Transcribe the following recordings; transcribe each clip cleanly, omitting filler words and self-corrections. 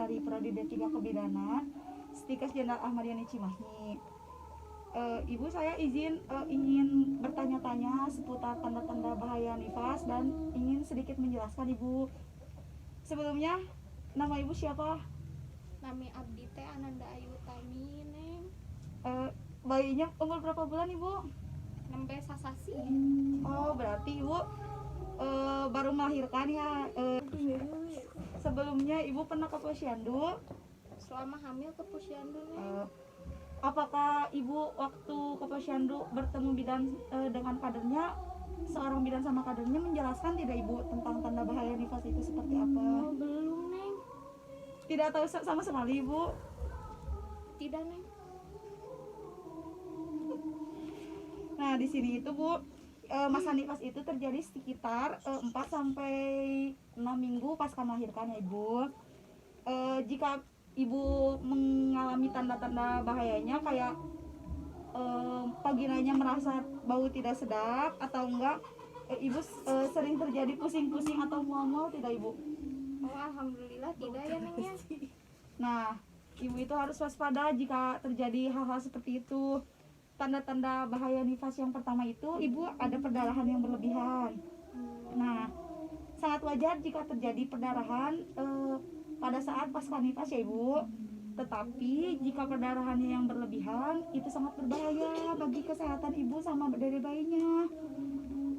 dari Prodi D3 Kebidanan, Stikes Jenderal Ahmad Yani Cimahi. Ibu, saya ingin bertanya-tanya seputar tanda-tanda bahaya nifas dan ingin sedikit menjelaskan Ibu. Sebelumnya, nama Ibu siapa? Nami abdi teh Ananda Ayu Tami, Neng. Bayinya umur berapa bulan Ibu? Nembe sasasi. Oh, berarti Ibu baru melahirkan ya. Sebelumnya Ibu pernah ke posyandu? Selama hamil ke posyandu, Neng. Apakah Ibu waktu ke posyandu bertemu bidan dengan kadernya, seorang bidan sama kadernya menjelaskan tidak Ibu tentang tanda bahaya nifas itu seperti apa? Oh, belum, Neng. Tidak tahu sama sekali Ibu? Tidak, Neng. Nah, di sini itu Bu, masa nifas itu terjadi sekitar 4 sampai 6 minggu pasca melahirkan ya Ibu. Jika Ibu mengalami tanda-tanda bahayanya kayak vaginanya merasa bau tidak sedap atau enggak, Ibu sering terjadi pusing-pusing atau mual-mual tidak Ibu? Oh, alhamdulillah tidak ya, Neng ya. Nah, Ibu itu harus waspada jika terjadi hal-hal seperti itu. Tanda-tanda bahaya nifas yang pertama itu Ibu ada perdarahan yang berlebihan. Nah, sangat wajar jika terjadi perdarahan pada saat pasca nifas ya Ibu. Tetapi jika perdarahannya yang berlebihan itu sangat berbahaya bagi kesehatan Ibu sama dari bayinya.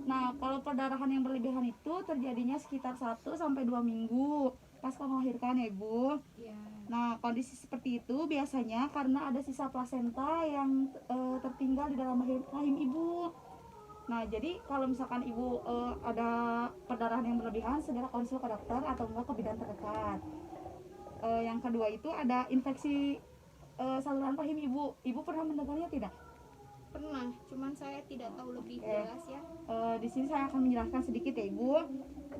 Nah, kalau perdarahan yang berlebihan itu terjadinya sekitar 1 sampai 2 minggu pasca melahirkan ya Ibu. Ya. Nah, kondisi seperti itu biasanya karena ada sisa plasenta yang tertinggal di dalam rahim Ibu. Nah, jadi kalau misalkan Ibu ada perdarahan yang berlebihan, segera konsul ke dokter atau enggak ke bidan terdekat. Yang kedua itu ada infeksi saluran rahim Ibu. Ibu pernah mendengarnya tidak? Pernah, cuman saya tidak tahu lebih jelas ya. Di sini saya akan menjelaskan sedikit ya Ibu.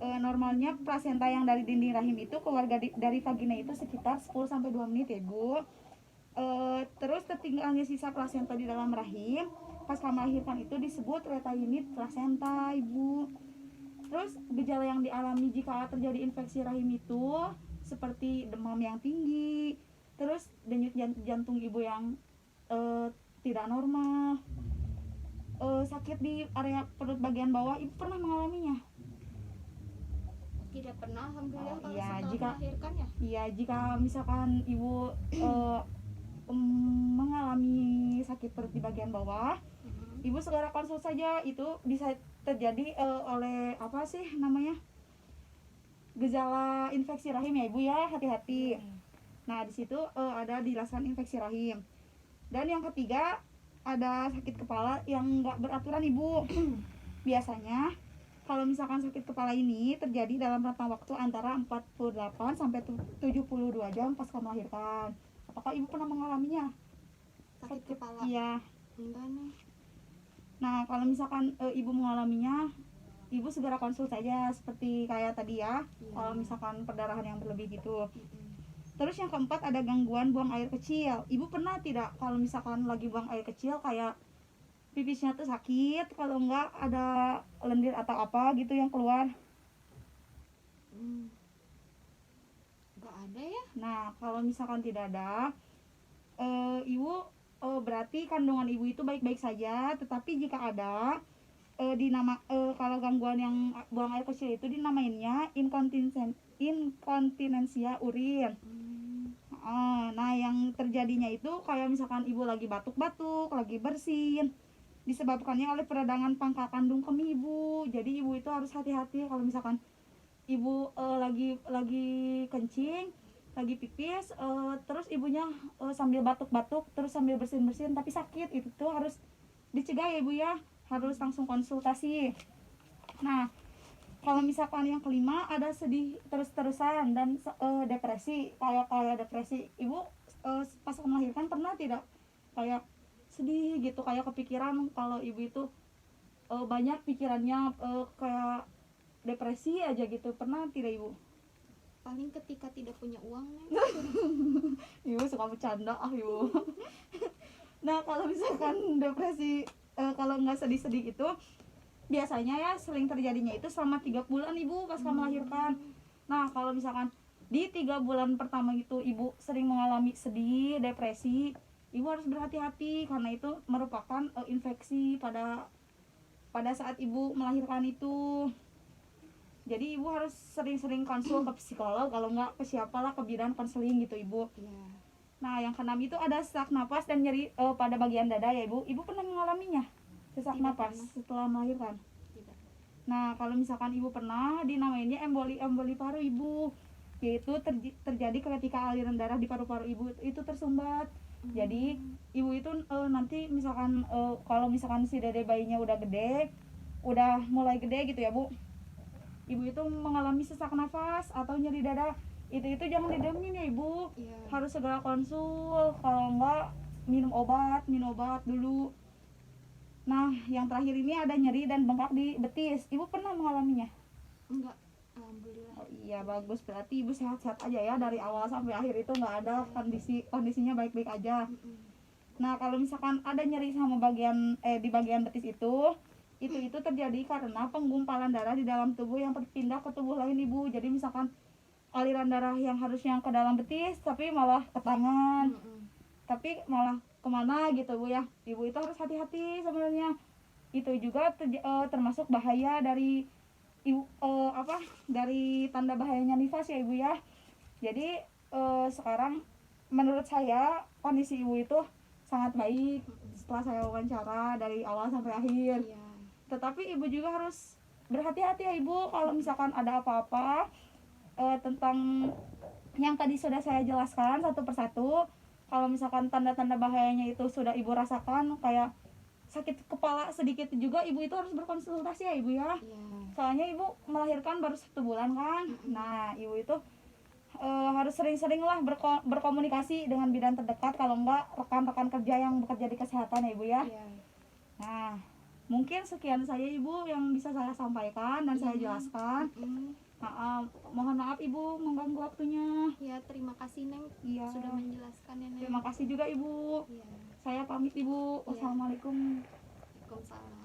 Normalnya plasenta yang dari dinding rahim itu keluar dari vagina itu sekitar 10 sampai 2 menit ya Ibu. Terus tertinggalnya sisa plasenta di dalam rahim pasca melahirkan itu disebut retainid plasenta Ibu. Terus gejala yang dialami jika terjadi infeksi rahim itu seperti demam yang tinggi, terus denyut jantung Ibu yang tidak normal, sakit di area perut bagian bawah. Ibu pernah mengalaminya? Tidak pernah, alhamdulillah. Kalau Iya, setelah melahirkan ya. Iya, jika misalkan Ibu mengalami sakit perut di bagian bawah, Ibu segera konsul saja. Itu bisa terjadi oleh apa sih namanya, gejala infeksi rahim ya Ibu ya, hati-hati. Nah, di situ ada dijelaskan infeksi rahim. Dan yang ketiga ada sakit kepala yang nggak beraturan Ibu. Biasanya kalau misalkan sakit kepala ini terjadi dalam rentang waktu antara 48 sampai 72 jam pasca melahirkan. Apakah Ibu pernah mengalaminya? Sakit kepala? Iya. Enggak nih. Nah, kalau misalkan Ibu mengalaminya, Ibu segera konsul saja seperti kayak tadi ya. Kalau misalkan perdarahan yang berlebih gitu. Terus yang keempat ada gangguan buang air kecil. Ibu pernah tidak kalau misalkan lagi buang air kecil kayak pipisnya tuh sakit, kalau enggak ada lendir atau apa gitu yang keluar? Enggak ada ya. Nah, kalau misalkan tidak ada, Ibu berarti kandungan Ibu itu baik-baik saja. Tetapi jika ada kalau gangguan yang buang air kecil itu dinamainnya inkontinensia urin. Nah, yang terjadinya itu kayak misalkan Ibu lagi batuk-batuk, lagi bersin, disebabkannya oleh peradangan pangkal kandung kemih Ibu. Jadi Ibu itu harus hati-hati kalau misalkan Ibu lagi kencing, lagi pipis, terus ibunya sambil batuk-batuk, terus sambil bersin-bersin tapi sakit, itu tuh harus dicegah ya Ibu ya, harus langsung konsultasi. Nah, kalau misalkan yang kelima ada sedih terus-terusan dan depresi, kayak depresi. Ibu pas melahirkan pernah tidak kayak sedih gitu, kayak kepikiran kalau Ibu itu banyak pikirannya, kayak depresi aja gitu, pernah tidak Ibu? Paling ketika tidak punya uang nih. Ibu suka bercanda Ibu. Nah, kalau misalkan depresi, kalau nggak sedih-sedih itu biasanya ya sering terjadinya itu selama 3 bulan Ibu pasca melahirkan. Nah, kalau misalkan Di 3 bulan pertama itu ibu sering mengalami sedih, depresi. Ibu harus berhati-hati karena itu merupakan infeksi pada saat ibu melahirkan itu. Jadi ibu harus sering-sering konsul ke psikolog, kalau nggak ke siapalah, ke bidan konseling gitu ibu. Iya. Nah yang keenam itu ada sesak napas dan nyeri pada bagian dada ya ibu. Ibu pernah mengalaminya sesak Tidak napas pernah. setelah melahirkan? Tidak. Nah kalau misalkan ibu pernah, dinamainnya emboli paru ibu, yaitu terjadi ketika aliran darah di paru-paru ibu itu tersumbat. Jadi ibu itu nanti misalkan kalau misalkan si dede bayinya udah gede, udah mulai gede gitu ya bu, ibu itu mengalami sesak nafas atau nyeri dada, itu jangan didemin ya ibu. Iya. Harus segera konsul, kalau enggak minum obat dulu. Nah yang terakhir ini ada nyeri dan bengkak di betis, ibu pernah mengalaminya? Enggak, alhamdulillah. Oh iya bagus, berarti ibu sehat-sehat aja ya dari awal sampai akhir itu nggak ada kondisinya baik-baik aja. Mm-mm. Nah kalau misalkan ada nyeri sama di bagian betis itu terjadi karena penggumpalan darah di dalam tubuh yang berpindah ke tubuh lain ibu. Jadi misalkan aliran darah yang harusnya ke dalam betis tapi malah ke tangan, Mm-mm. tapi malah kemana gitu bu ya. Ibu itu harus hati-hati sebenarnya. Itu juga termasuk bahaya dari ibu dari tanda bahayanya nifas ya ibu ya. Jadi sekarang menurut saya kondisi ibu itu sangat baik setelah saya wawancara dari awal sampai akhir. Iya. Tetapi ibu juga harus berhati-hati ya ibu kalau misalkan ada apa-apa tentang yang tadi sudah saya jelaskan satu persatu. Kalau misalkan tanda-tanda bahayanya itu sudah ibu rasakan, kayak sakit kepala sedikit juga, ibu itu harus berkonsultasi ya ibu ya. Iya. Soalnya ibu melahirkan baru 1 bulan kan. Nah ibu itu harus sering-sering lah berkomunikasi dengan bidan terdekat, kalau enggak rekan-rekan kerja yang bekerja di kesehatan ya ibu ya. Iya. Nah mungkin sekian saya ibu yang bisa saya sampaikan dan saya jelaskan. Mm-mm. Mohon maaf ibu mengganggu waktunya. Ya, terima kasih Neng Iya. sudah menjelaskan ya Neng. Terima kasih juga ibu. Iya. Saya pamit ibu. Wassalamualaikum. Waalaikumsalam.